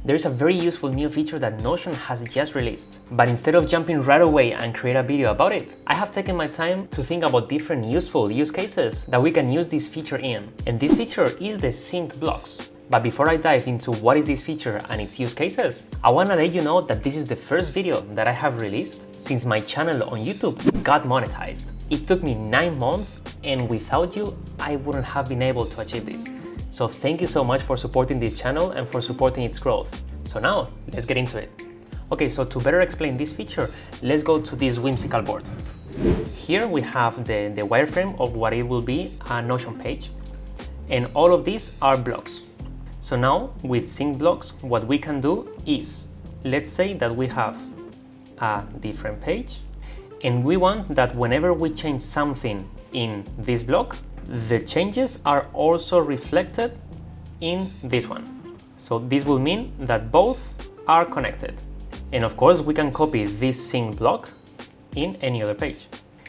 There is a very useful new feature that Notion has just released. But instead of jumping right away and create a video about it, I have taken my time to think about different useful use cases that we can use this feature in. And this feature is the synced blocks. But before I dive into what is this feature and its use cases, I want to let you know that this is the first video that I have released since my channel on YouTube got monetized. It took me 9 months, and without you, I wouldn't have been able to achieve this. So thank you so much for supporting this channel and for supporting its growth. So now, let's get into it. Okay, so to better explain this feature, let's go to this whimsical board. Here we have the wireframe of what it will be a Notion page, and all of these are blocks. So now, with sync blocks, what we can do is, let's say that we have a different page, and we want that whenever we change something in this block, the changes are also reflected in this one. So this will mean that both are connected. And of course, we can copy this sync block in any other page.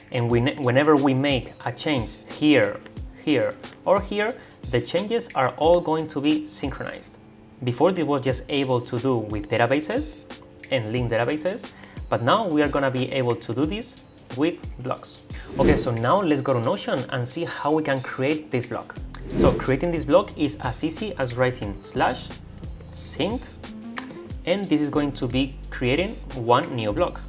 And whenever we make a change here, here, or here, the changes are all going to be synchronized. Before, this was just able to do with databases and linked databases, but now we are going to be able to do this with blocks. Okay, so now let's go to Notion and see how we can create this block. So creating this block is as easy as writing /synced, and this is going to be creating one new block.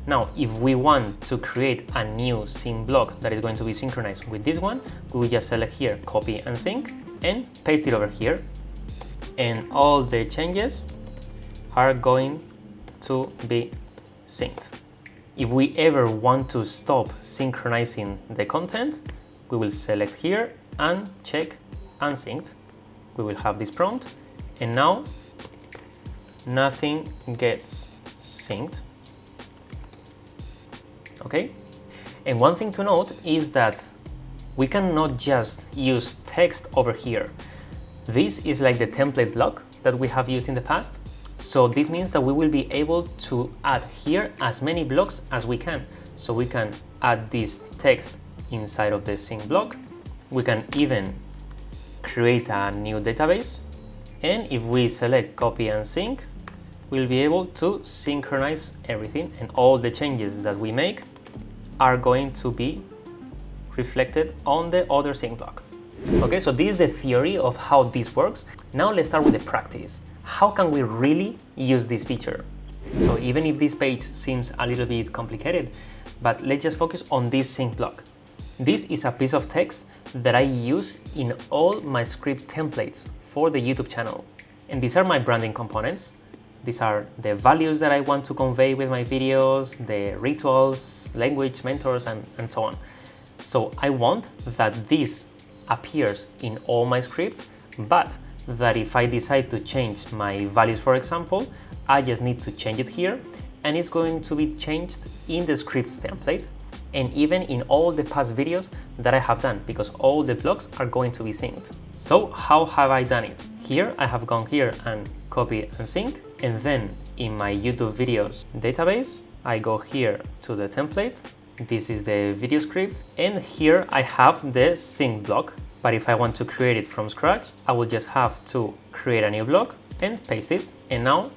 Now, if we want to create a new sync block that is going to be synchronized with this one, we will just select here, copy and sync, and paste it over here. And all the changes are going to be synced. If we ever want to stop synchronizing the content, we will select here and check unsynced. We will have this prompt, and now nothing gets synced. Okay, and one thing to note is that we cannot just use text over here. This is like the template block that we have used in the past. So this means that we will be able to add here as many blocks as we can. So we can add this text inside of the sync block. We can even create a new database. And if we select copy and sync, we'll be able to synchronize everything, and all the changes that we make are going to be reflected on the other sync block. Okay, so this is the theory of how this works. Now let's start with the practice. How can we really use this feature? So even if this page seems a little bit complicated, but let's just focus on this sync block. This is a piece of text that I use in all my script templates for the YouTube channel. And these are my branding components. These are the values that I want to convey with my videos, the rituals, language, mentors, and so on. So I want that this appears in all my scripts, but that if I decide to change my values, for example, I just need to change it here, and it's going to be changed in the scripts template, and even in all the past videos that I have done, because all the blocks are going to be synced. So how have I done it? Here I have gone here and copy and sync, and then in my YouTube videos database, I go here to the template. This is the video script, and here I have the sync block. But if I want to create it from scratch, I will just have to create a new block and paste it. And now,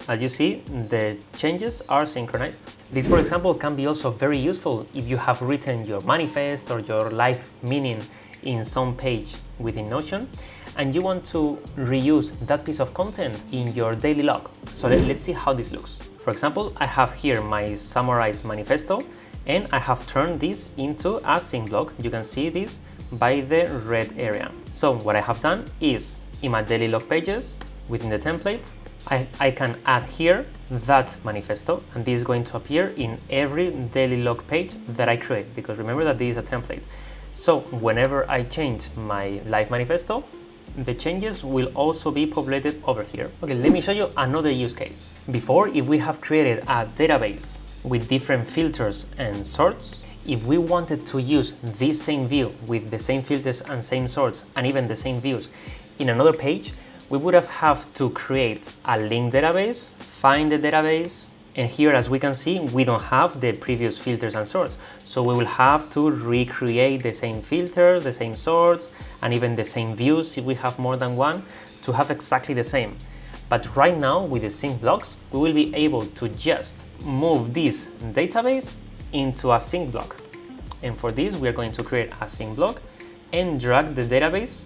as you see, the changes are synchronized. This, for example, can be also very useful if you have written your manifest or your life meaning in some page within Notion, and you want to reuse that piece of content in your daily log. So let's see how this looks. For example, I have here my summarized manifesto, and I have turned this into a sync block. You can see this by the red area. So what I have done is, in my daily log pages, within the template, I can add here that manifesto, and this is going to appear in every daily log page that I create, because remember that this is a template. So whenever I change my life manifesto, the changes will also be populated over here. Okay, let me show you another use case. Before, if we have created a database with different filters and sorts, if we wanted to use this same view with the same filters and same sorts and even the same views in another page, we would have to create a linked database, find the database, and here, as we can see, we don't have the previous filters and sorts. So we will have to recreate the same filters, the same sorts, and even the same views if we have more than one, to have exactly the same. But right now with the sync blocks, we will be able to just move this database into a sync block. And for this, we are going to create a sync block and drag the database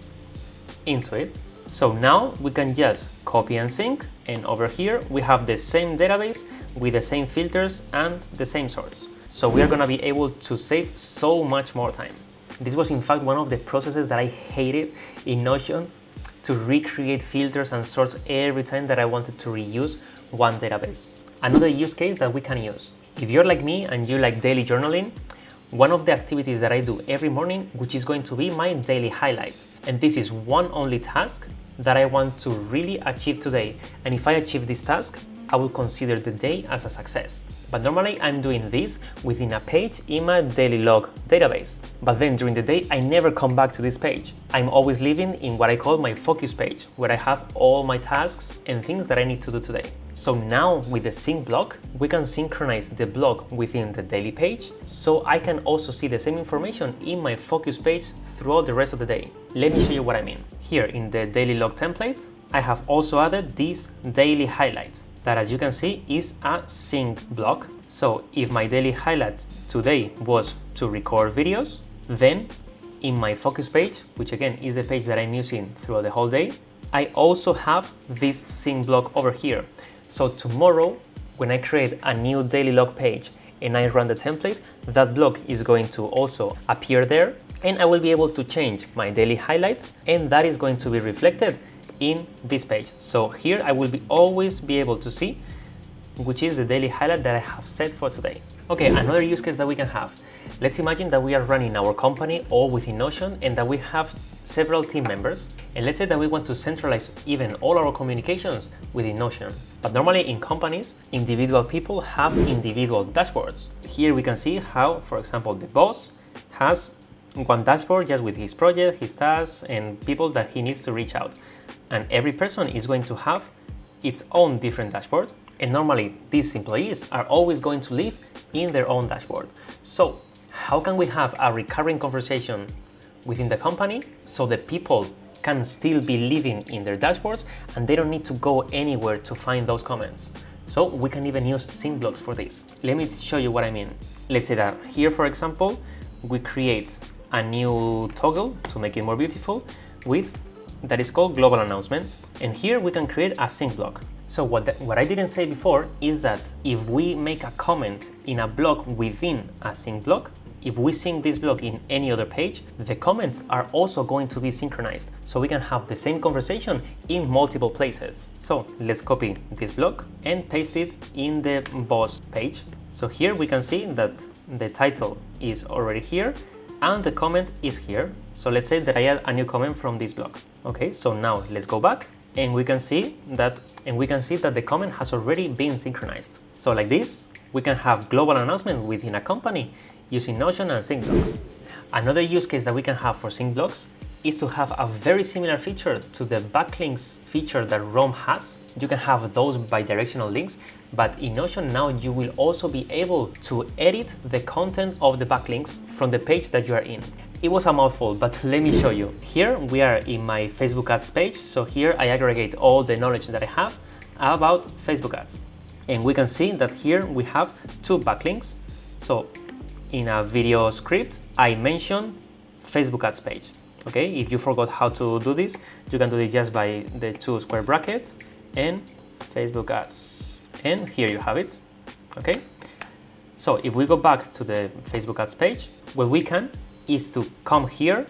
into it. So now we can just copy and sync, and over here we have the same database with the same filters and the same sorts. So we are going to be able to save so much more time. This was in fact one of the processes that I hated in Notion, to recreate filters and sorts every time that I wanted to reuse one database. Another use case that we can use. If you're like me and you like daily journaling, one of the activities that I do every morning, which is going to be my daily highlights. And this is one only task that I want to really achieve today. And if I achieve this task, I will consider the day as a success. But normally I'm doing this within a page in my daily log database. But then during the day, I never come back to this page. I'm always living in what I call my focus page, where I have all my tasks and things that I need to do today. So now with the sync block, we can synchronize the block within the daily page, so I can also see the same information in my focus page throughout the rest of the day. Let me show you what I mean. Here in the daily log template, I have also added these daily highlights that, as you can see, is a sync block. So if my daily highlight today was to record videos, then in my focus page, which again is the page that I'm using throughout the whole day, I also have this sync block over here. So tomorrow, when I create a new daily log page and I run the template, that block is going to also appear there, and I will be able to change my daily highlights, and that is going to be reflected in this page. So here I will always be able to see which is the daily highlight that I have set for today. Okay, another use case that we can have. Let's imagine that we are running our company all within Notion and that we have several team members. And let's say that we want to centralize even all our communications within Notion. But normally in companies, individual people have individual dashboards. Here we can see how, for example, the boss has one dashboard just with his project, his tasks, and people that he needs to reach out. And every person is going to have its own different dashboard. And normally these employees are always going to live in their own dashboard. So how can we have a recurring conversation within the company so the people can still be living in their dashboards and they don't need to go anywhere to find those comments? So we can even use sync blocks for this. Let me show you what I mean. Let's say that here, for example, we create a new toggle to make it more beautiful that is called global announcements. And here we can create a sync block. So what I didn't say before is that if we make a comment in a block within a sync block, if we sync this block in any other page, the comments are also going to be synchronized. So we can have the same conversation in multiple places. So let's copy this block and paste it in the boss page. So here we can see that the title is already here and the comment is here. So let's say that I add a new comment from this block. Okay, so now let's go back and we can see that the comment has already been synchronized. So like this, we can have global announcement within a company using Notion and sync blocks. Another use case that we can have for sync blocks is to have a very similar feature to the backlinks feature that Rome has. You can have those bidirectional links, but in Notion now you will also be able to edit the content of the backlinks from the page that you are in. It was a mouthful, but let me show you. Here we are in my Facebook ads page. So here I aggregate all the knowledge that I have about Facebook ads. And we can see that here we have two backlinks. So in a video script, I mention Facebook ads page. Okay, if you forgot how to do this, you can do it just by the two square brackets and Facebook ads. And here you have it. Okay, so if we go back to the Facebook ads page, what we can is to come here,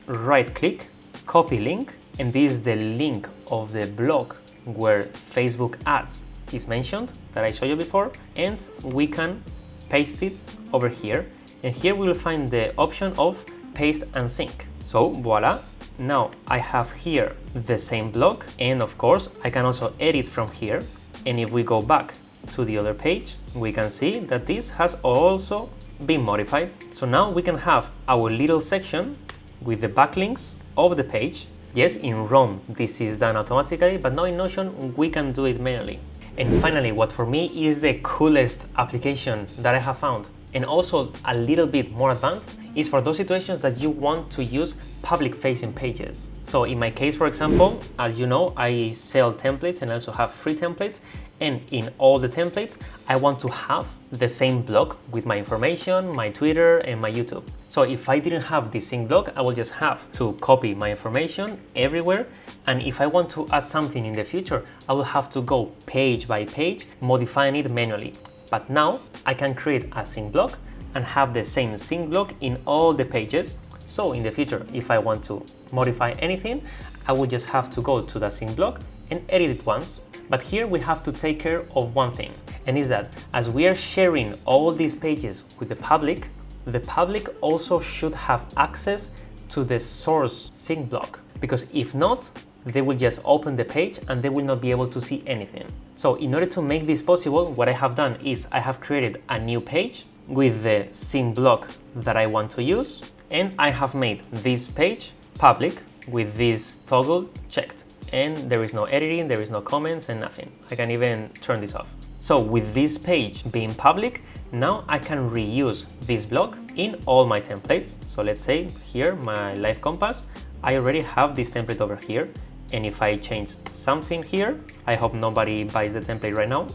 right click, copy link, and this is the link of the blog where Facebook ads is mentioned that I showed you before, and we can paste it over here, and here we will find the option of paste and sync. So voila, now I have here the same blog, and of course I can also edit from here. And if we go back to the other page, we can see that this has also been modified. So now we can have our little section with the backlinks of the page. Yes, in Rome this is done automatically, but now in Notion we can do it manually. And finally, what for me is the coolest application that I have found And also a little bit more advanced is for those situations that you want to use public facing pages. So in my case, for example, as you know, I sell templates and I also have free templates. And in all the templates, I want to have the same blog with my information, my Twitter and my YouTube. So if I didn't have this same blog, I will just have to copy my information everywhere. And if I want to add something in the future, I will have to go page by page, modifying it manually. But now I can create a sync block and have the same sync block in all the pages. So in the future, if I want to modify anything, I will just have to go to the sync block and edit it once. But here we have to take care of one thing, and is that as we are sharing all these pages with the public also should have access to the source sync block, because if not, they will just open the page and they will not be able to see anything. So in order to make this possible, what I have done is I have created a new page with the sync block that I want to use, and I have made this page public with this toggle checked. And there is no editing, there is no comments and nothing. I can even turn this off. So with this page being public, now I can reuse this block in all my templates. So let's say here, my life compass, I already have this template over here. And if I change something here, I hope nobody buys the template right now.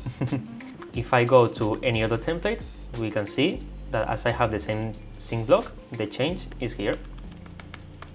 If I go to any other template, we can see that as I have the same sync block, the change is here.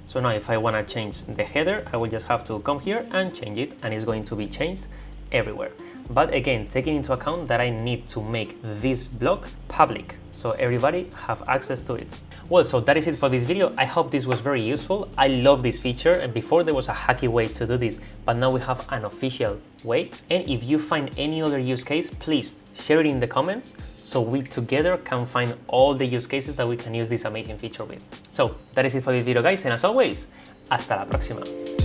So now if I want to change the header, I will just have to come here and change it, and it's going to be changed everywhere. But again, taking into account that I need to make this block public, so everybody have access to it. Well, so that is it for this video. I hope this was very useful. I love this feature, and before there was a hacky way to do this, but now we have an official way. And if you find any other use case, please share it in the comments so we together can find all the use cases that we can use this amazing feature with. So that is it for this video, guys, and as always, hasta la próxima.